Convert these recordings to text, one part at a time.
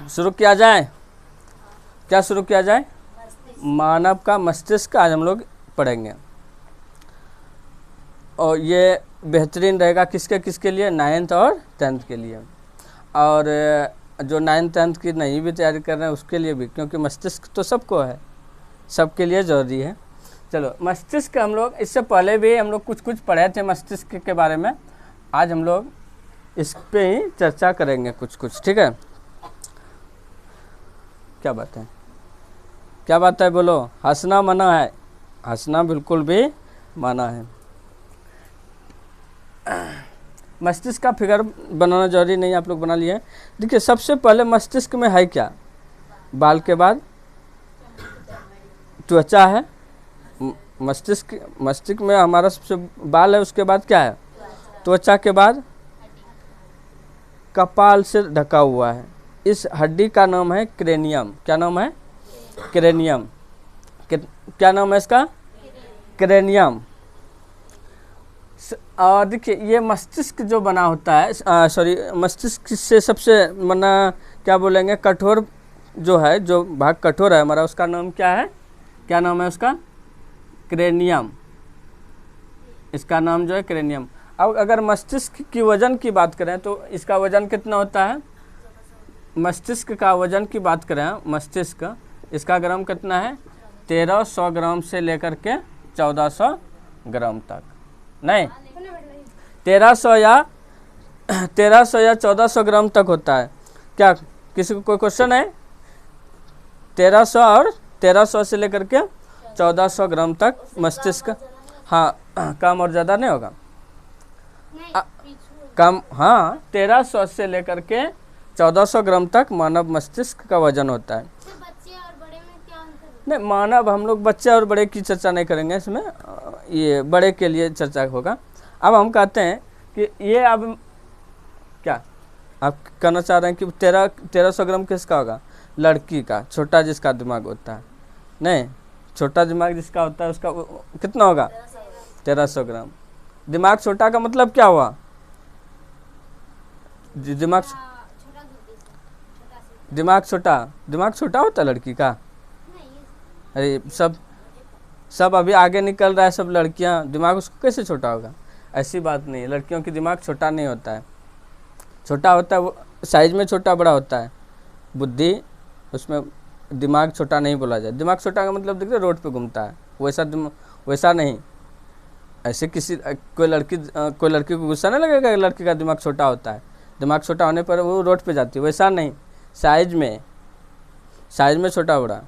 शुरू किया जाए। क्या शुरू किया जाए? मानव का मस्तिष्क आज हम लोग पढ़ेंगे, और ये बेहतरीन रहेगा किसके किसके लिए? 9th और 10th के लिए, और जो 9th 10th की नहीं भी तैयारी कर रहे हैं उसके लिए भी, क्योंकि मस्तिष्क तो सबको है, सबके लिए ज़रूरी है। चलो, मस्तिष्क हम लोग इससे पहले भी हम लोग कुछ कुछ पढ़े थे मस्तिष्क के बारे में, आज हम लोग इस पे ही चर्चा करेंगे कुछ कुछ, ठीक है? क्या बात है? क्या बात है? बोलो। हंसना मना है? हंसना बिल्कुल भी मना है। मस्तिष्क का फिगर बनाना जरूरी नहीं, आप लोग बना लिए। देखिए, सबसे पहले मस्तिष्क में है क्या? बाल के बाद त्वचा है। मस्तिष्क में हमारा सबसे बाल है, उसके बाद क्या है? त्वचा के बाद कपाल से ढका हुआ है। इस हड्डी का नाम है क्रेनियम। क्या नाम है? क्रेनियम। क्या नाम है इसका? क्रेनियम। और देखिए, ये मस्तिष्क जो बना होता है, सॉरी, मस्तिष्क से सबसे मना क्या बोलेंगे, कठोर जो है, जो भाग कठोर है हमारा, उसका नाम क्या है? क्या नाम है उसका? क्रेनियम। इसका नाम जो है क्रेनियम। अब अगर मस्तिष्क की वजन की बात करें तो इसका वजन कितना होता है? मस्तिष्क का वजन की बात करें, मस्तिष्क, इसका ग्राम कितना है? 1300 ग्राम से लेकर के 1400 ग्राम तक। नहीं, 1300 या 1400 ग्राम तक होता है। क्या किसी को कोई क्वेश्चन है? 1300 और 1300 से लेकर के 1400 ग्राम तक मस्तिष्क। हाँ, कम और ज़्यादा नहीं होगा, कम। हाँ, 1300 से लेकर के 1400 ग्राम तक मानव मस्तिष्क का वजन होता है। बच्चे और बड़े में क्या अंतर? नहीं, मानव, हम लोग बच्चे और बड़े की चर्चा नहीं करेंगे इसमें, ये बड़े के लिए चर्चा होगा। अब हम कहते हैं कि ये, अब क्या आप कहना चाह रहे हैं कि 1300 ग्राम किसका होगा? लड़की का, छोटा जिसका दिमाग होता है। नहीं, छोटा दिमाग जिसका होता है उसका कितना होगा? 1300 ग्राम। दिमाग छोटा का मतलब क्या हुआ? दिमाग छोटा होता है लड़की का? अरे सब अभी आगे निकल रहा है, सब लड़कियां, दिमाग उसको कैसे छोटा होगा? ऐसी बात नहीं है, लड़कियों की दिमाग छोटा नहीं होता है। छोटा होता है वो साइज में छोटा बड़ा होता है, बुद्धि उसमें, दिमाग छोटा नहीं बोला जाए। दिमाग छोटा का मतलब देखते रोड पे घूमता है, वैसा नहीं। ऐसे किसी कोई लड़की को गुस्सा नहीं लगेगा कि लड़की का दिमाग छोटा होता है। दिमाग छोटा होने पर वो रोड पे जाती है, वैसा नहीं। साइज में छोटा बड़ा,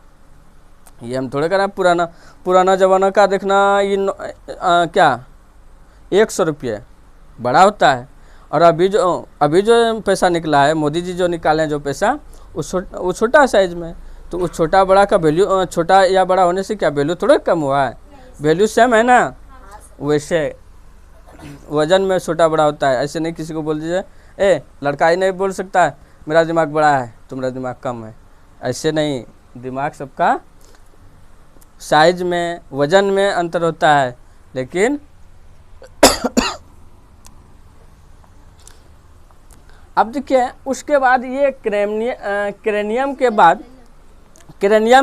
ये हम थोड़े करें। पुराना ज़माना का देखना, ये क्या 100 रुपये बड़ा होता है, और अभी जो पैसा निकला है, मोदी जी जो निकाले हैं जो पैसा, वो छोटा साइज में। तो उस छोटा बड़ा का वैल्यू, छोटा या बड़ा होने से क्या वैल्यू थोड़ा कम हुआ है? वैल्यू सेम है ना। वैसे वजन में छोटा बड़ा होता है। ऐसे नहीं किसी को बोल दीजिए, ए लड़का ही नहीं बोल सकता है मेरा दिमाग बड़ा है, तुम्हारा दिमाग कम है। ऐसे नहीं, दिमाग सबका साइज में, वजन में अंतर होता है, लेकिन अब देखिए, उसके बाद ये क्रेनियम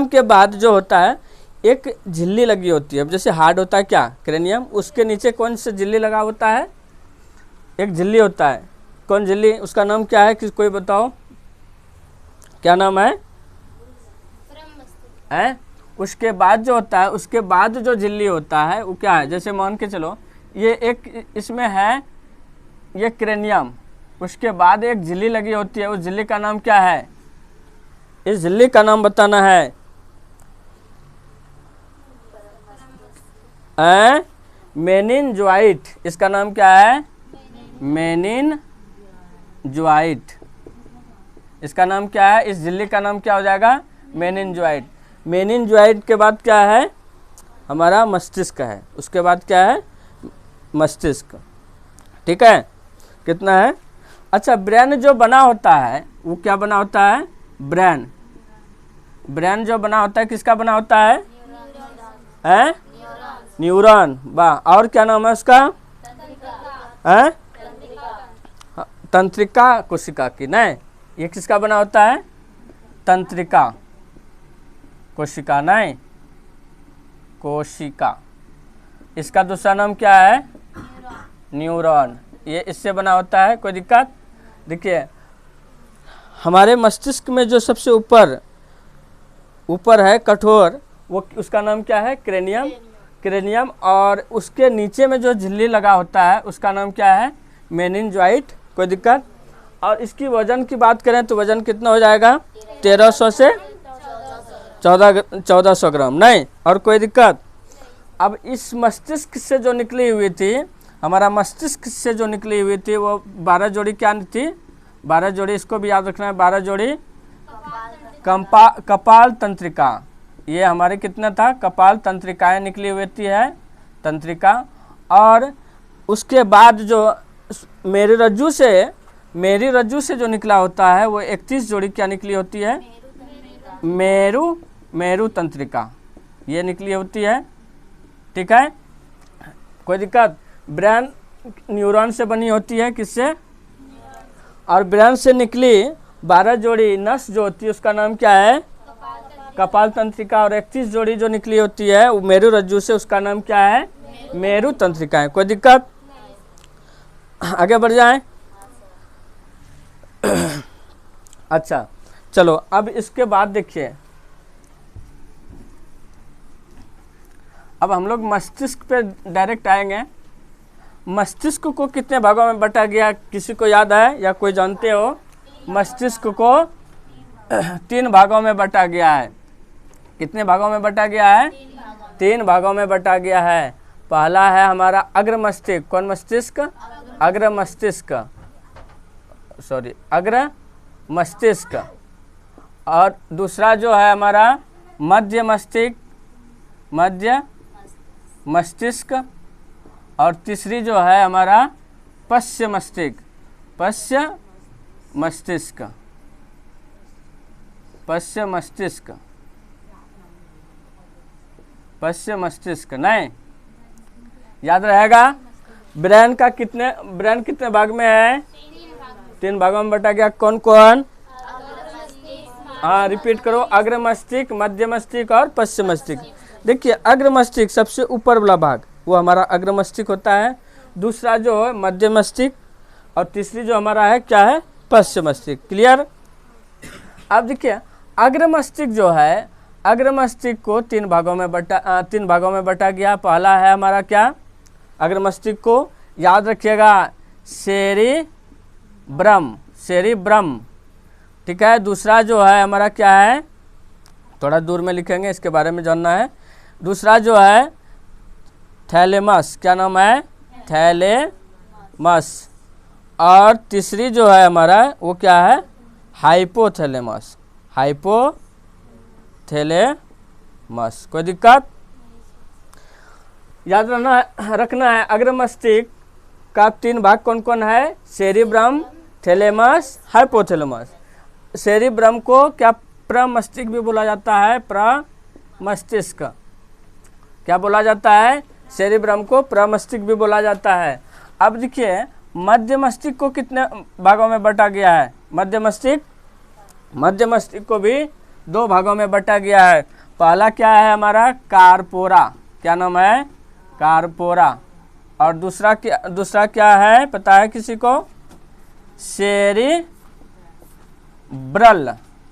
के बाद जो होता है, एक झिल्ली लगी होती है। अब जैसे हार्ड होता है क्या क्रेनियम, उसके नीचे कौन सा झिल्ली लगा होता है? एक झिल्ली होता है। कौन झिल्ली? उसका नाम क्या है? कोई बताओ, क्या नाम है? उसके बाद जो होता है, उसके बाद जो झिल्ली होता है वो क्या है? जैसे मान के चलो, ये एक इसमें है ये क्रेनियम, उसके बाद एक झिल्ली लगी होती है। उस झिल्ली का नाम क्या है? इस झिल्ली का नाम बताना है। मेनिनजॉइट। इसका नाम क्या है? मेनिनजॉइट। इसका नाम क्या है? इस झिल्ली का नाम क्या हो जाएगा? मेनिनजॉइट। मेनिनजॉइट के बाद क्या है? हमारा मस्तिष्क है। उसके बाद क्या है? मस्तिष्क। ठीक है, कितना है? अच्छा, ब्रेन जो बना होता है वो क्या बना होता है? ब्रेन जो बना होता है किसका बना होता है? न्यूरॉन। वाह, और क्या नाम है उसका? तंत्रिका कोशिका की। नहीं, ये किसका बना होता है? तंत्रिका, कोशिका नहीं, कोशिका। इसका दूसरा नाम क्या है? न्यूरॉन। ये इससे बना होता है, कोई दिक्कत? देखिए हमारे मस्तिष्क में जो सबसे ऊपर है कठोर, वो उसका नाम क्या है? क्रेनियम। क्रेनियम। और उसके नीचे में जो झिल्ली लगा होता है उसका नाम क्या है? मेनिनजॉइट। कोई दिक्कत? और इसकी वजन की बात करें तो वजन कितना हो जाएगा? 1300 से 1400 ग्राम नहीं। और कोई दिक्कत? अब इस मस्तिष्क से जो निकली हुई थी, हमारा मस्तिष्क से जो निकली हुई थी वो 12 जोड़ी क्या थी? 12 जोड़ी, इसको भी याद रखना है, 12 जोड़ी कपाल तंत्रिका। ये हमारे कितना था? कपाल तंत्रिकाएं निकली हुई थी है, तंत्रिका। और उसके बाद जो मेरी रज्जू से जो निकला होता है वो 31 जोड़ी क्या निकली होती है? मेरु तंत्रिका, ये निकली होती है। ठीक है, कोई दिक्कत? ब्रेन न्यूरॉन से बनी होती है, किससे? और ब्रेन से निकली 12 जोड़ी नस जो होती है उसका नाम क्या है? कपाल तंत्रिका। और 31 जोड़ी जो निकली होती है वो मेरु रज्जु से, उसका नाम क्या है? मेरु तंत्रिका है। कोई दिक्कत? आगे बढ़ जाएं। अच्छा चलो, अब इसके बाद देखिए, अब हम लोग मस्तिष्क पे डायरेक्ट आएंगे। मस्तिष्क को कितने भागों में बांटा गया, किसी को याद है या कोई जानते हो? मस्तिष्क को 3 भागों में बांटा गया है। कितने भागों में बांटा गया है? 3 भागों में बांटा गया है। पहला है हमारा अग्र मस्तिष्क। कौन मस्तिष्क? अग्र मस्तिष्क, सॉरी अग्र मस्तिष्क। और दूसरा जो है हमारा मध्य मस्तिष्क, मध्य मस्तिष्क। और तीसरी जो है हमारा पश्च मस्तिष्क, पश्च मस्तिष्क, पश्च मस्तिष्क, पश्च मस्तिष्क नहीं, याद रहेगा। ब्रेन कितने भाग में है? 3 भागों में बटा गया। कौन कौन? हाँ रिपीट करो, अग्र मस्तिष्क, मध्य मस्तिष्क और पश्चिम मस्तिष्क। देखिए अग्र मस्तिष्क सबसे ऊपर वाला भाग वो हमारा अग्र मस्तिष्क होता है। दूसरा जो है मध्य मस्तिष्क और तीसरी जो हमारा है क्या है? पश्चिम मस्तिष्क। क्लियर? अब देखिए अग्र मस्तिष्क जो है, अग्र मस्तिष्क को 3 भागों में बटा गया। पहला है हमारा क्या? अग्र मस्तिष्क को याद रखिएगा, सेरिब्रम। ठीक है। दूसरा जो है हमारा क्या है? थोड़ा दूर में लिखेंगे, इसके बारे में जानना है। दूसरा जो है थैलेमस, क्या नाम है? थैलेमस। और तीसरी जो है हमारा वो क्या है? Hypothalamus, hypothalamus. कोई दिक्कत? याद रखना है अग्र मस्तिष्क का 3 भाग कौन कौन है? Cerebrum, thalamus, hypothalamus. सेरिब्रम को क्या प्रमस्तिष्क भी बोला जाता है? प्रमस्तिष्क। क्या बोला जाता है? सेरिब्रम को प्रमस्तिष्क भी बोला जाता है। अब देखिए मध्य मस्तिष्क को कितने भागों में बांटा गया है? मध्य मस्तिष्क को भी 2 भागों में बांटा गया है। पहला क्या है हमारा? कार्पोरा। क्या नाम है? कार्पोरा। और दूसरा क्या है पता है किसी को? सेरिब्रल।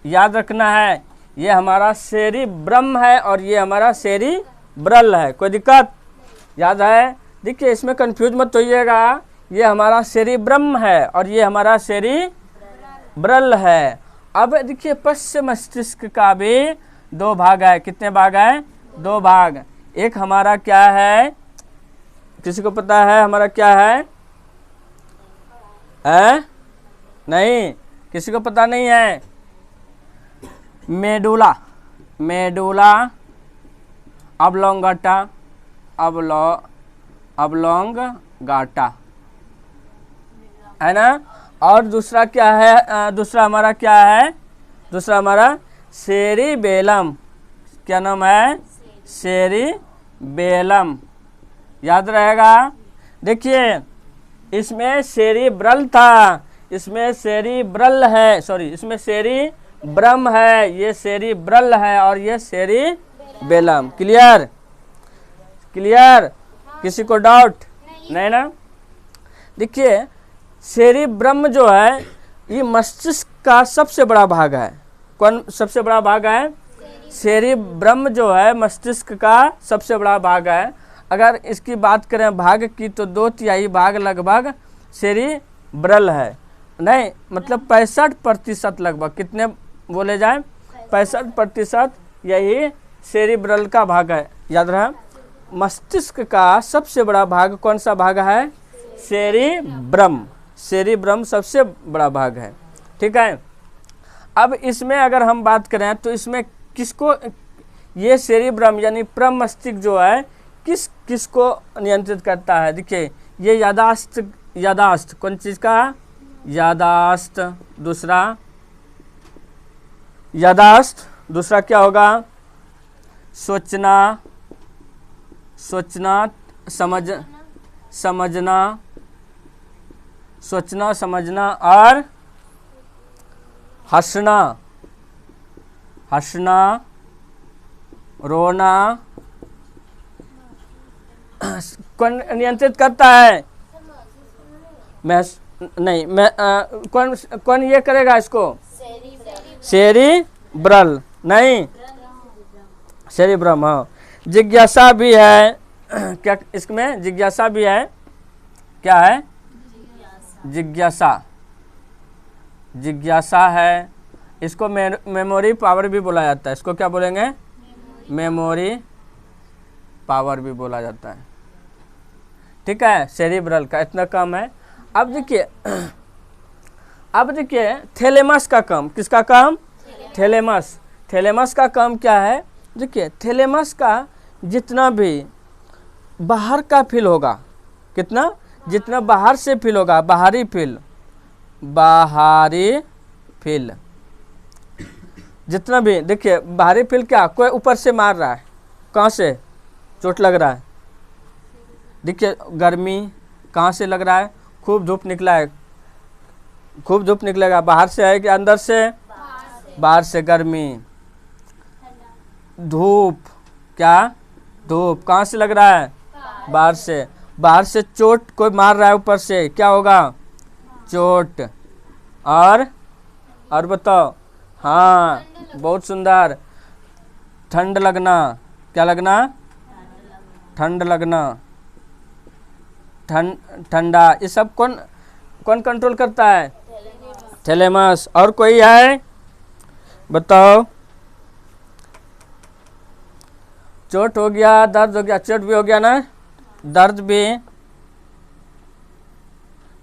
याद रखना है, ये हमारा सेरिब्रम है और ये हमारा सेरिब्रल है। कोई दिक्कत? याद है? देखिए इसमें कंफ्यूज मत होइएगा, ये हमारा सेरिब्रम है और ये हमारा सेरिब्रल है। अब देखिए पश्चिम मस्तिष्क का भी 2 भाग है। कितने भाग है? 2 भाग। एक हमारा क्या है, किसी को पता है हमारा क्या है? नहीं, किसी को पता नहीं है। मेडुला ऑब्लोंगाटा है ना। और दूसरा क्या है? दूसरा हमारा क्या है? दूसरा हमारा सेरिबेलम। क्या नाम है? सेरिबेलम। याद रहेगा। देखिए इसमें सेरिब्रल था, इसमें सेरिब्रल है, सॉरी इसमें सेरिब्रम ब्रह्म है, ये सेरिब्रल है और ये सेरिबेलम। क्लियर क्लियर, किसी को डाउट नहीं ना? देखिए सेरिब्रम जो है ये मस्तिष्क का सबसे बड़ा भाग है। कौन सबसे बड़ा भाग है? सेरिब्रम जो है मस्तिष्क का सबसे बड़ा भाग है। अगर इसकी बात करें भाग की तो 2/3 भाग लगभग सेरिब्रल है। नहीं मतलब 65% लगभग, कितने बोले जाए? 65% यही सेरिब्रल का भाग है। याद रहा, मस्तिष्क का सबसे बड़ा भाग कौन सा भाग है? सेरिब्रम। सेरिब्रम सबसे बड़ा भाग है। ठीक है, अब इसमें अगर हम बात करें तो इसमें किसको, ये सेरिब्रम यानी प्रमस्तिष्क जो है किसको नियंत्रित करता है? देखिए ये यादाश्त कौन चीज़ का? यादाश्त। दूसरा क्या होगा? सोचना, समझना और हंसना, रोना। कौन नियंत्रित करता है? कौन ये करेगा इसको? सेरिब्रल नहीं, सेरिब्रम। हाँ, जिज्ञासा भी है क्या इसमें? जिज्ञासा भी है। क्या है? जिज्ञासा है। इसको मेमोरी पावर भी बोला जाता है। इसको क्या बोलेंगे? मेमोरी पावर भी बोला जाता है। ठीक है, सेरिब्रल का इतना काम है। अब देखिए थैलेमस का काम। किसका काम? थैलेमस का काम क्या है? देखिए थैलेमस का जितना भी बाहर का फील होगा, जितना बाहर से फील होगा, बाहरी फील जितना भी, देखिए बाहरी फील क्या? कोई ऊपर से मार रहा है, कहाँ से चोट लग रहा है? देखिए गर्मी कहाँ से लग रहा है? खूब धूप निकला है, खूब धूप निकलेगा। बाहर से है कि अंदर से? बाहर से गर्मी। धूप क्या? धूप कहाँ से लग रहा है? बाहर से चोट कोई मार रहा है ऊपर से, क्या होगा? चोट। और बताओ। हाँ बहुत सुंदर। ठंड लगना, क्या लगना? ठंड लगना, ठंडा। ये सब कौन कंट्रोल करता है? थैलेमस। और कोई है बताओ? चोट हो गया, दर्द हो गया, चोट भी हो गया ना, दर्द भी।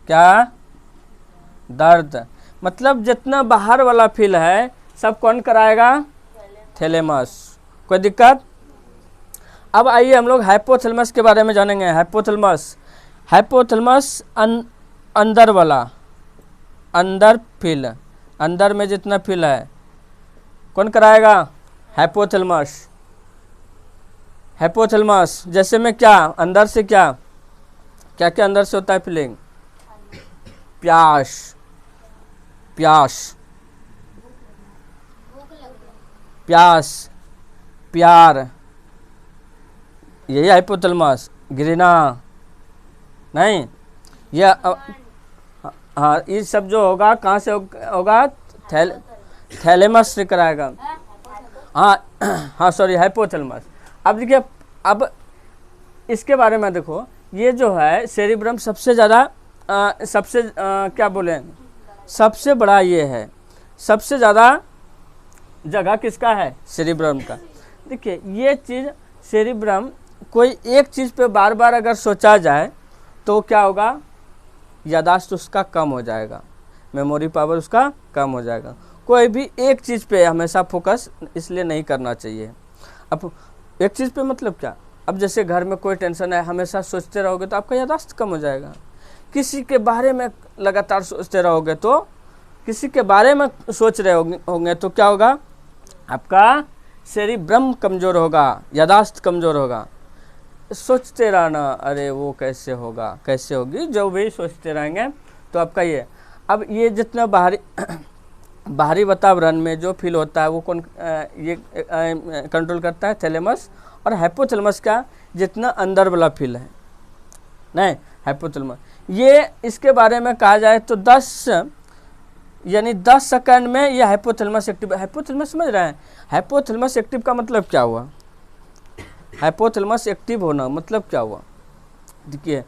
क्या? दर्द। मतलब जितना बाहर वाला फील है सब कौन कराएगा? थैलेमस। कोई दिक्कत? अब आइए हम लोग हाइपोथैलेमस के बारे में जानेंगे। हाइपोथैलेमस अंदर वाला, अंदर फील, अंदर में जितना फील है कौन कराएगा? हाइपोथैलेमस। जैसे में क्या अंदर से क्या अंदर से होता है फीलिंग? प्यास, प्यार, यही हाइपोथैलेमस। घृणा नहीं, यह हाँ ये सब जो होगा कहाँ से होगा? थैलेमस से कराएगा। हाँ सॉरी, हाइपोथैलेमस। अब देखिए, अब इसके बारे में देखो, ये जो है सेरिब्रम सबसे ज़्यादा क्या बोले, सबसे बड़ा ये है। सबसे ज़्यादा जगह किसका है? सेरिब्रम का। देखिए ये चीज़ सेरिब्रम, कोई एक चीज़ पे बार बार अगर सोचा जाए तो क्या होगा? यादाश्त उसका कम हो जाएगा, मेमोरी पावर उसका कम हो जाएगा। कोई भी एक चीज़ पे हमेशा फोकस इसलिए नहीं करना चाहिए। अब एक चीज़ पे मतलब क्या? अब जैसे घर में कोई टेंशन है, हमेशा सोचते रहोगे तो आपका यादाश्त कम हो जाएगा। किसी के बारे में लगातार सोचते रहोगे तो, किसी के बारे में सोच रहे होंगे तो क्या होगा? आपका सेरिब्रम कमज़ोर होगा, यादाश्त कमज़ोर होगा। सोचते रहना, अरे वो कैसे होगा, कैसे होगी, जो भी सोचते रहेंगे तो आपका ये। अब ये जितना बाहरी बाहरी वातावरण में जो फील होता है वो कौन ये कंट्रोल करता है? थैलेमस। और हाइपोथैलेमस का जितना अंदर वाला फील है, नहीं हाइपोथैलेमस, ये इसके बारे में कहा जाए तो 10 सेकंड में ये हाइपोथैलेमस एक्टिव। हाइपोथैलेमस समझ रहे हैं? हाइपोथैलेमस एक्टिव का मतलब क्या हुआ? हाइपोथैलेमस एक्टिव होना मतलब क्या हुआ? देखिए,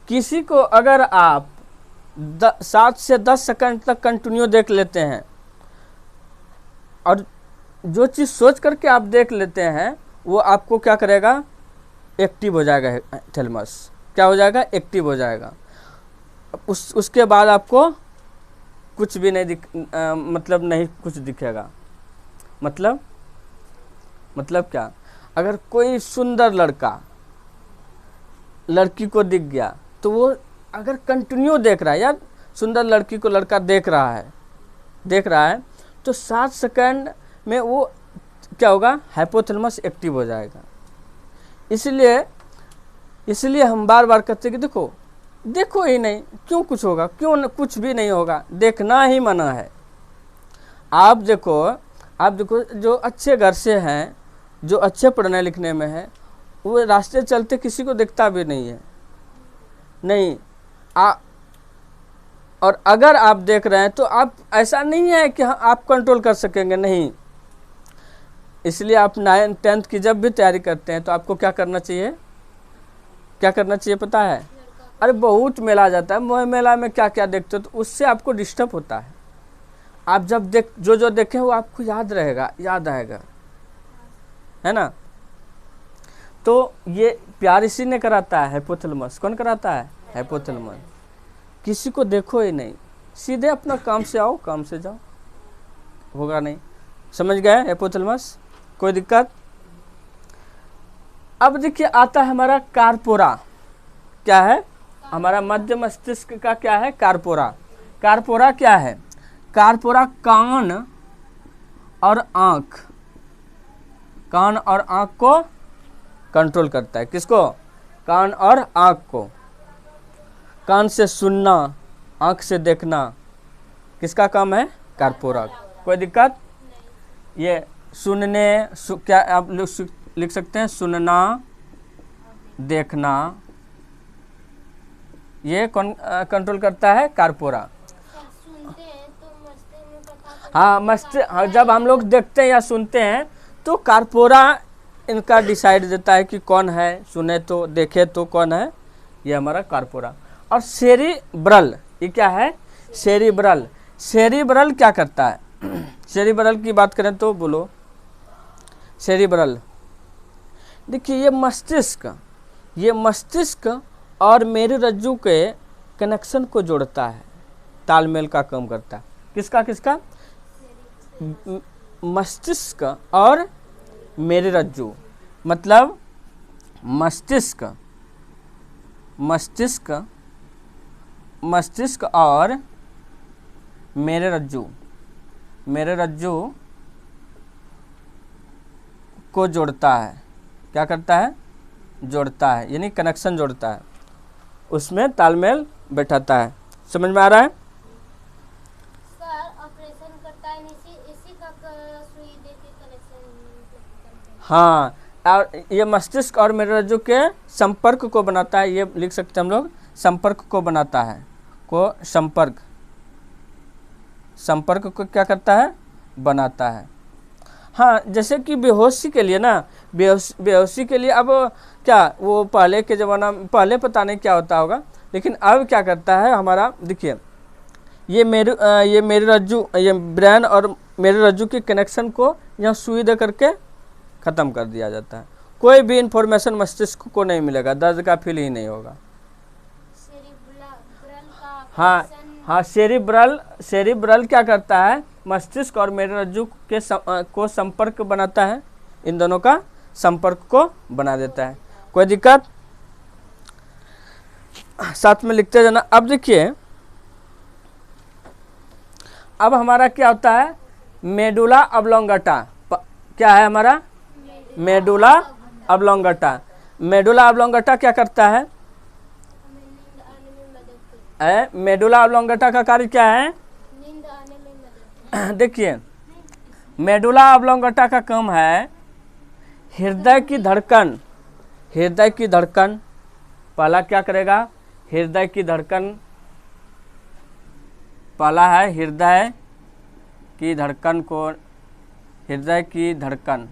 किसी को अगर आप 7 से 10 सेकंड तक कंटिन्यू देख लेते हैं और जो चीज़ सोच करके आप देख लेते हैं वो आपको क्या करेगा? एक्टिव हो जाएगा। थैलेमस क्या हो जाएगा? एक्टिव हो जाएगा। उसके बाद आपको कुछ भी नहीं मतलब नहीं कुछ दिखेगा। मतलब क्या? अगर कोई सुंदर लड़की को दिख गया तो वो अगर कंटिन्यू देख रहा है, यार सुंदर लड़की को लड़का देख रहा है तो 7 सेकंड में वो क्या होगा? हाइपोथैलेमस एक्टिव हो जाएगा। इसलिए हम बार बार कहते हैं कि देखो ही नहीं, क्यों कुछ होगा? क्यों कुछ भी नहीं होगा, देखना ही मना है। आप देखो जो अच्छे घर से हैं, जो अच्छे पढ़ने लिखने में है, वो रास्ते चलते किसी को दिखता भी नहीं है, नहीं और अगर आप देख रहे हैं तो आप ऐसा नहीं है कि आप कंट्रोल कर सकेंगे, नहीं। इसलिए आप 9th 10th की जब भी तैयारी करते हैं तो आपको क्या करना चाहिए? पता है? अरे बहुत मेला जाता है, मेला में क्या क्या देखते हो तो उससे आपको डिस्टर्ब होता है। आप जब जो देखें वो आपको याद आएगा, है ना? तो ये प्यार इसी ने कराता है, हाइपोथैलेमस। कौन कराता है? हाइपोथैलेमस। किसी को देखो ही नहीं, सीधे अपना काम से आओ, काम से जाओ, होगा नहीं। समझ गए? हाइपोथैलेमस। कोई दिक्कत? अब देखिए आता है हमारा कार्पोरा। क्या है? हमारा मध्य मस्तिष्क का क्या है? कार्पोरा। कार्पोरा क्या है? कार्पोरा कान और आँख को कंट्रोल करता है। किसको? कान और आँख को। कान से सुनना, आँख से देखना किसका काम है? कार्पोरा। कोई दिक्कत? ये सुनने क्या आप लिख सकते हैं? सुनना, देखना, ये कौन कंट्रोल करता है? कार्पोरा। सुनते हैं तो मस्तिष्क में पता हाँ, मस्तिष्क जब हम लोग देखते हैं या सुनते हैं तो कार्पोरा इनका डिसाइड देता है कि कौन है, सुने तो देखे तो कौन है, ये हमारा कार्पोरा। और सेरिब्रल, ये क्या है? सेरिब्रल क्या करता है? सेरिब्रल की बात करें तो बोलो। सेरिब्रल देखिए, ये मस्तिष्क और मेरुरज्जु के कनेक्शन को जोड़ता है, तालमेल का काम करता है। किसका? मस्तिष्क और मेरुरज्जु, मतलब मस्तिष्क और मेरुरज्जु को जोड़ता है। क्या करता है? जोड़ता है, यानी कनेक्शन जोड़ता है, उसमें तालमेल बैठाता है। समझ में आ रहा है? सर ऑपरेशन करता है इसी का सुई देके कनेक्शन। हाँ, और ये मस्तिष्क और मेरुरज्जु के संपर्क को बनाता है। ये लिख सकते हैं हम लोग, संपर्क को बनाता है। संपर्क को क्या करता है? बनाता है। हाँ, जैसे कि बेहोशी के लिए ना, बेहोशी के लिए अब क्या, वो पहले के ज़माना में, पहले पता नहीं क्या होता होगा, लेकिन अब क्या करता है हमारा, देखिए ये मेरुरज्जु, ये ब्रेन और मेरुरज्जु के कनेक्शन को यहाँ सुई दे करके ख़त्म कर दिया जाता है। कोई भी इंफॉर्मेशन मस्तिष्क को नहीं मिलेगा, दर्द का फील ही नहीं होगा। हाँ, सेरिब्रल क्या करता है? मस्तिष्क और मेरुरज्जु के को संपर्क बनाता है, इन दोनों का संपर्क को बना देता है। कोई दिक्कत? साथ में लिखते जाना। अब देखिए, अब हमारा क्या होता है? Medulla oblongata. क्या है हमारा? Medulla oblongata. मेडुला ऑब्लोंगाटा क्या करता है? मेडुला ऑब्लोंगेटा का कार्य क्या है? नींद आने में मदद। देखिए, मेडुला ऑब्लोंगेटा का काम है हृदय की धड़कन। हृदय की धड़कन पहला क्या करेगा? हृदय की धड़कन पहला है हृदय की धड़कन को, हृदय की धड़कन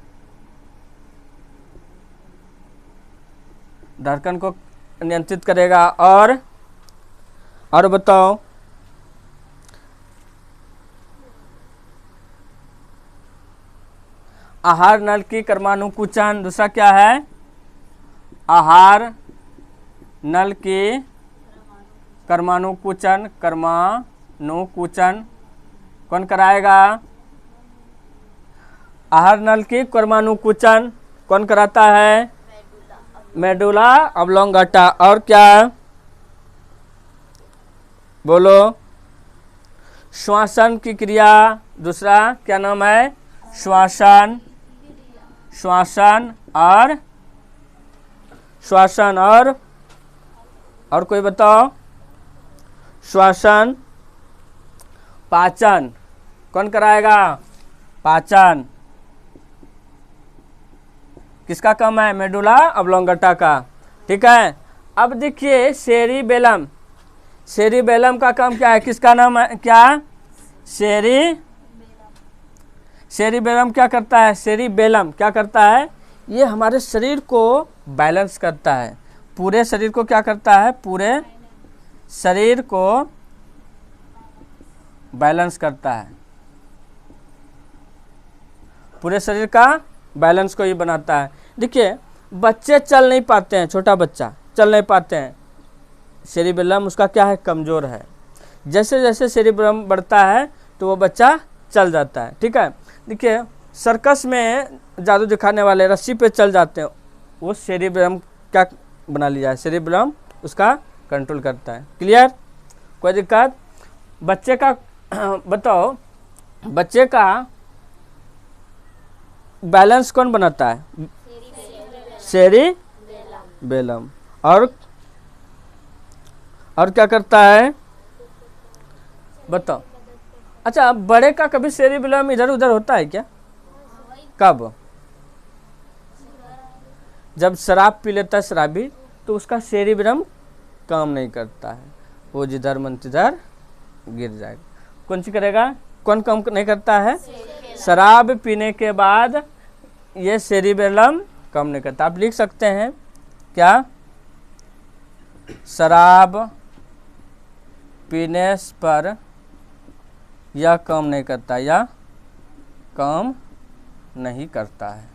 को नियंत्रित करेगा। और बताओ, आहार नल की कर्मानुकुचन, दूसरा क्या है? आहार नल की कर्मानुकुचन कौन कराएगा? आहार नल की कर्मानुकुचन कौन कराता है? Medulla oblongata. और क्या? बोलो। श्वासन की क्रिया, दूसरा क्या नाम है? श्वासन और कोई बताओ? श्वासन। पाचन कौन कराएगा? पाचन किसका काम है? मेडुला ऑब्लोंगेटा का। ठीक है। अब देखिए सेरिबेलम। सेरिबेलम का काम क्या है? किसका नाम है क्या? सेरिबेलम क्या करता है? सेरिबेलम क्या करता है? ये हमारे शरीर को बैलेंस करता है। पूरे शरीर को क्या करता है? पूरे शरीर को बैलेंस करता है। पूरे शरीर का बैलेंस को ये बनाता है। देखिए, बच्चे चल नहीं पाते हैं, छोटा बच्चा चल नहीं पाते हैं, सेरिबेलम उसका क्या है? कमज़ोर है। जैसे जैसे सेरिबेलम बढ़ता है तो वो बच्चा चल जाता है। ठीक है। देखिए, सर्कस में जादू दिखाने वाले रस्सी पे चल जाते हैं, वो सेरिबेलम क्या बना लिया है? सेरिबेलम उसका कंट्रोल करता है। क्लियर? कोई दिक्कत? बच्चे का बताओ, बच्चे का बैलेंस कौन बनाता है? सेरिबेलम। और क्या करता है? बताओ। अच्छा, बड़े का कभी सेरिबेलम इधर उधर होता है क्या? कब? जब शराब पी लेता है शराबी, तो उसका सेरिबेलम काम नहीं करता है, वो जिधर मन तिधर गिर जाएगा। कौन सी करेगा? कौन काम नहीं करता है? शराब पीने के बाद ये सेरिबेलम काम नहीं करता। आप लिख सकते हैं क्या? शराब पीने पर यह काम नहीं करता या काम नहीं करता है।